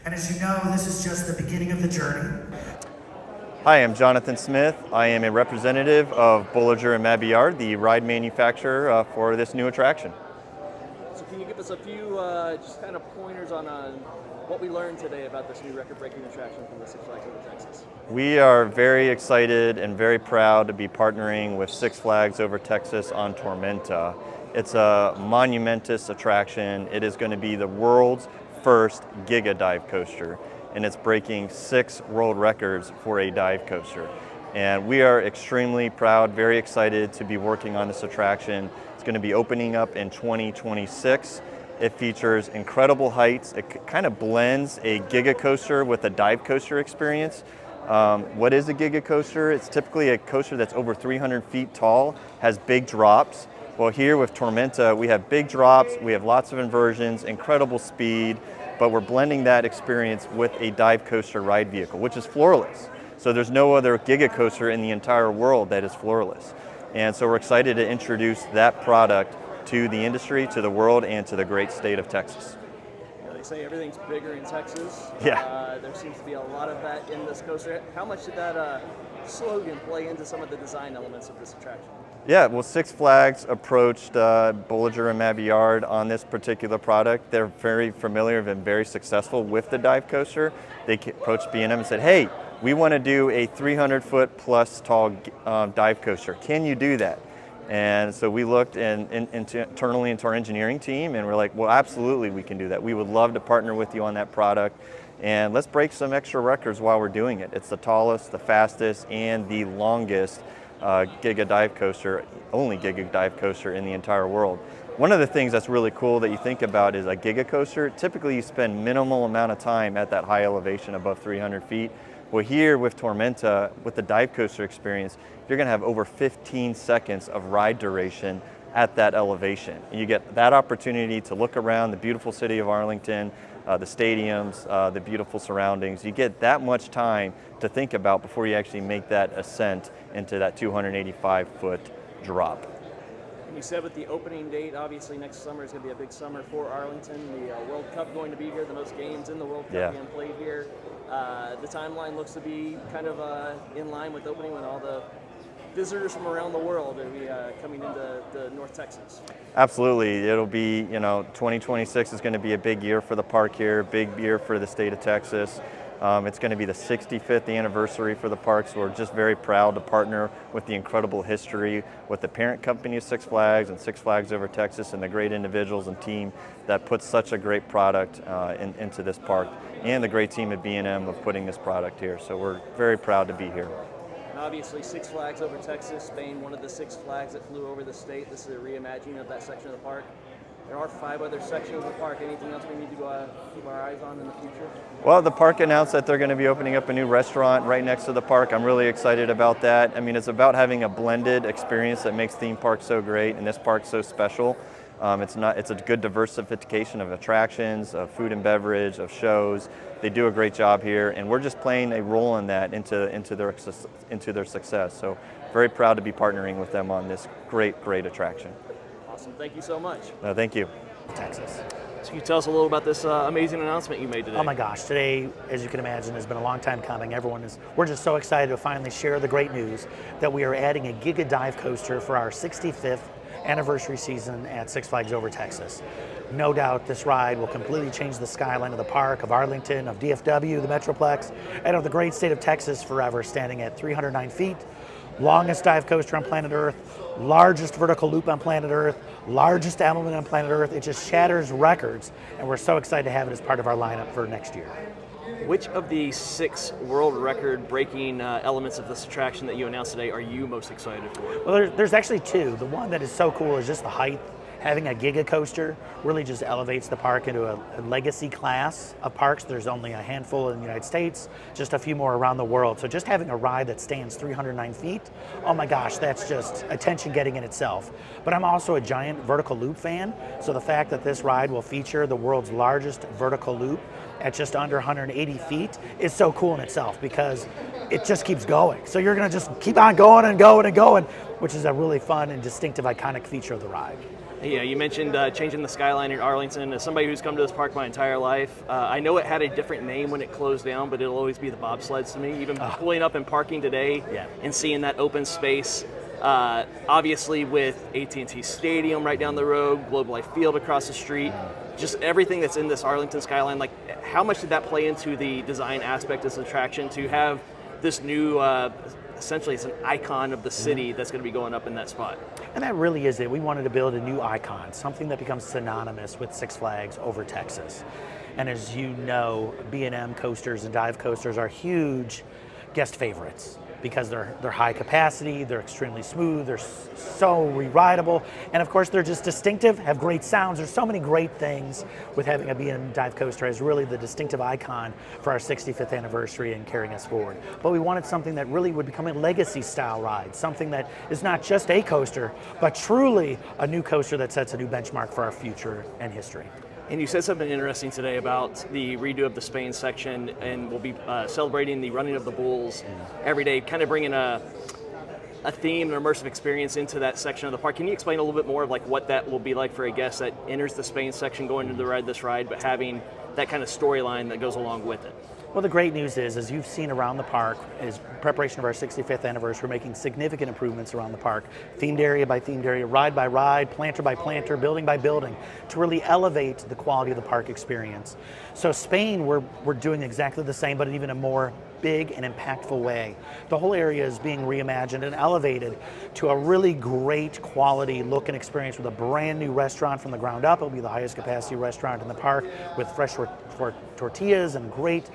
And as you know, this is just the beginning of the journey. Hi, I'm Jonathan Smith. I am a representative of Bollinger & Mabillard, the ride manufacturer for this new attraction. So can you give us a few just kind of pointers on what we learned today about this new record-breaking attraction from the Six Flags Over Texas? We are very excited and very proud to be partnering with Six Flags Over Texas on Tormenta. It's a monumentous attraction. It is going to be the world's first Giga dive coaster, and it's breaking 6 world records for a dive coaster. And we are extremely proud, very excited to be working on this attraction. It's going to be opening up in 2026. It features incredible heights. It kind of blends a Giga coaster with a dive coaster experience. What is a Giga coaster? It's typically a coaster that's over 300 feet tall, has big drops. Well, here with Tormenta, we have big drops, we have lots of inversions, incredible speed, but we're blending that experience with a dive coaster ride vehicle, which is floorless. So there's no other Giga coaster in the entire world that is floorless. And so we're excited to introduce that product to the industry, to the world, and to the great state of Texas. They say everything's bigger in Texas. Yeah. There seems to be a lot of that in this coaster. How much did that slogan play into some of the design elements of this attraction? Yeah, well, Six Flags approached Bollinger & Mabillard on this particular product. They're very familiar and very successful with the dive coaster. They approached B&M and said, hey, we want to do a 300-foot plus tall dive coaster. Can you do that? And so we looked internally into our engineering team, and we're like, well, absolutely we can do that. We would love to partner with you on that product, and let's break some extra records while we're doing it. It's the tallest, the fastest, and the longest Giga dive coaster, only Giga dive coaster in the entire world. One of the things that's really cool that you think about is a Giga coaster. Typically you spend minimal amount of time at that high elevation above 300 feet. Well, here with Tormenta, with the dive coaster experience, you're going to have over 15 seconds of ride duration at that elevation. And you get that opportunity to look around the beautiful city of Arlington, the stadiums, the beautiful surroundings. You get that much time to think about before you actually make that ascent into that 285-foot drop. And you said with the opening date, obviously next summer is going to be a big summer for Arlington. The World Cup going to be here, the most games in the World Cup being played here. The timeline looks to be kind of in line with opening when all the visitors from around the world will be coming into North Texas. Absolutely, it'll be, 2026 is going to be a big year for the park here, big year for the state of Texas. It's going to be the 65th anniversary for the park, so we're just very proud to partner with the incredible history with the parent company of Six Flags and Six Flags Over Texas and the great individuals and team that put such a great product into this park, and the great team at B&M of putting this product here. So we're very proud to be here. And obviously Six Flags Over Texas, Spain, one of the Six Flags that flew over the state. This is a reimagining of that section of the park. There are 5 other sections of the park. Anything else we need to keep our eyes on in the future? Well, the park announced that they're going to be opening up a new restaurant right next to the park. I'm really excited about that. I mean, it's about having a blended experience that makes theme parks so great and this park so special. It's a good diversification of attractions, of food and beverage, of shows. They do a great job here, and we're just playing a role in that into their success. So very proud to be partnering with them on this great attraction. Awesome. Thank you so much. Thank you. Texas. So can you tell us a little about this amazing announcement you made today? Oh my gosh, today, as you can imagine, has been a long time coming. We're just so excited to finally share the great news that we are adding a Giga dive coaster for our 65th anniversary season at Six Flags Over Texas. No doubt this ride will completely change the skyline of the park, of Arlington, of DFW, the Metroplex, and of the great state of Texas forever, standing at 309 feet, longest dive coaster on planet Earth, largest vertical loop on planet Earth, largest element on planet Earth. It just shatters records, and we're so excited to have it as part of our lineup for next year. Which of the 6 world record breaking elements of this attraction that you announced today are you most excited for? Well, there's actually 2. The one that is so cool is just the height. Having a Giga coaster really just elevates the park into a legacy class of parks. There's only a handful in the United States, just a few more around the world. So just having a ride that stands 309 feet, oh my gosh, that's just attention getting in itself. But I'm also a giant vertical loop fan, so the fact that this ride will feature the world's largest vertical loop at just under 180 feet is so cool in itself because it just keeps going. So you're gonna just keep on going and going and going, which is a really fun and distinctive, iconic feature of the ride. Yeah, you mentioned changing the skyline in Arlington. As somebody who's come to this park my entire life, I know it had a different name when it closed down, but it'll always be the bobsleds to me. Even pulling up and parking today and seeing that open space, obviously with AT&T Stadium right down the road, Globe Life Field across the street, just everything that's in this Arlington skyline, like how much did that play into the design aspect of this attraction to have this new essentially it's an icon of the city that's going to be going up in that spot? And that really is it. We wanted to build a new icon, something that becomes synonymous with Six Flags over Texas. And as you know, B&M coasters and dive coasters are huge guest favorites because they're high capacity, they're extremely smooth, they're so re-rideable, and of course they're just distinctive, have great sounds. There's so many great things with having a B&M dive coaster as really the distinctive icon for our 65th anniversary and carrying us forward. But we wanted something that really would become a legacy style ride, something that is not just a coaster, but truly a new coaster that sets a new benchmark for our future and history. And you said something interesting today about the redo of the Spain section, and we'll be celebrating the running of the bulls every day, kind of bringing a theme, an immersive experience into that section of the park. Can you explain a little bit more of like what that will be like for a guest that enters the Spain section going into this ride, but having that kind of storyline that goes along with it? Well, the great news is, as you've seen around the park, is preparation of our 65th anniversary, we're making significant improvements around the park, themed area by themed area, ride by ride, planter by planter, building by building, to really elevate the quality of the park experience. So Spain, we're doing exactly the same, but in even a more big and impactful way. The whole area is being reimagined and elevated to a really great quality look and experience with a brand new restaurant from the ground up. It'll be the highest capacity restaurant in the park with fresh tortillas and great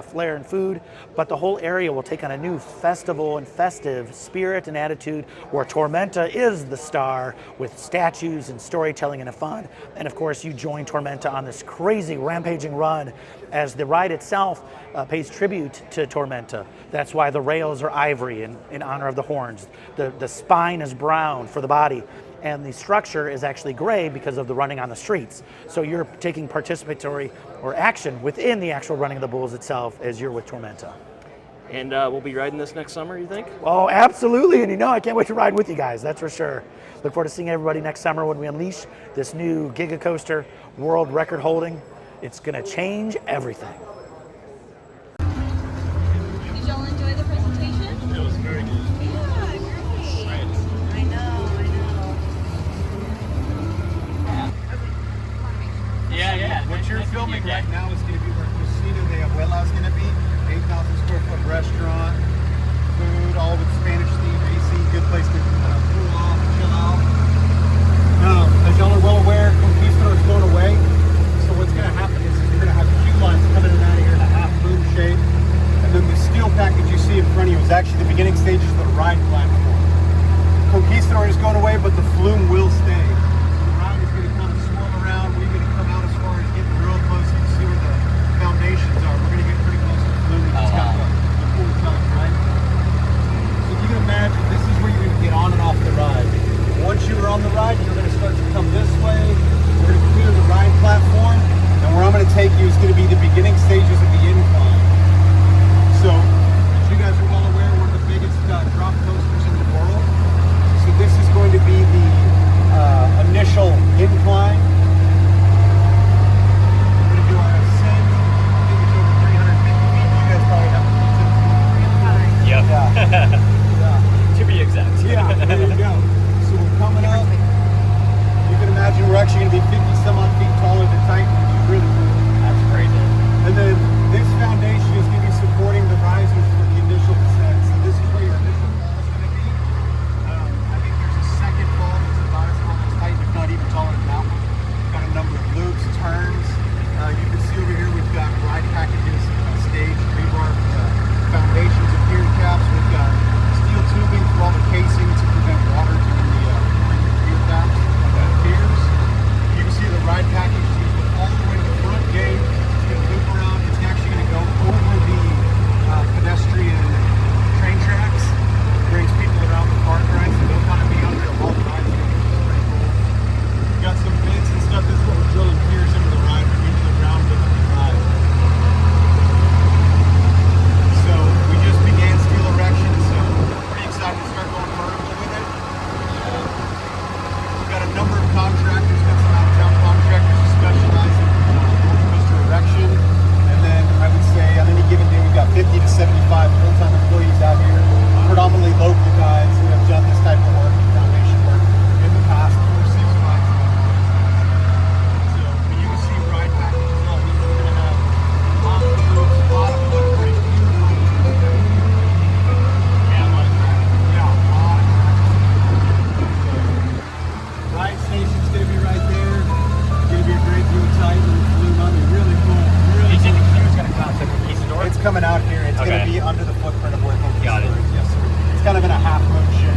flair and food, but the whole area will take on a new festival and festive spirit and attitude where Tormenta is the star with statues and storytelling and fun. And of course, you join Tormenta on this crazy rampaging run as the ride itself pays tribute to Tormenta. That's why the rails are ivory in honor of the horns. The spine is brown for the body, and the structure is actually gray because of the running on the streets. So you're taking participatory or action within the actual running of the bulls itself as you're with Tormenta. And we'll be riding this next summer, you think? Oh, absolutely, and you know I can't wait to ride with you guys, that's for sure. Look forward to seeing everybody next summer when we unleash this new Giga coaster, world record holding. It's gonna change everything. Did y'all enjoy the presentation? It was very good. Yeah, great. I know. Yeah. What you're filming right now is going to be where Casino de Abuela is going to be. 8,000 square foot restaurant, food, all with Spanish theme, AC, good place to cool off, chill out. As y'all are well aware, Conquistador is going away. So what's going to happen is you're going to have queue lines coming in and out of here in a half moon shape. And then the steel package you see in front of you is actually the beginning stages of the ride platform. Conquistador is going away, but the flume will stay. The ride is going to kind of swirl around. We're going to come out as far as getting real close. You can see where the foundations are. We're going to get pretty close to the flume. It's got the full tunnel, right? So if you can imagine, this is where you're going to get on and off the ride. Once you're on the ride, you're going to start to come this way. We're going to clear the ride platform, and where I'm going to take you is going to be the beginning stages of the incline. So, as you guys are well aware, we're the biggest drop coasters in the world. So this is going to be the coming out here, it's Okay. going to be under the footprint of where Coke Got it. Yes, sir. It's kind of in a half moon shape.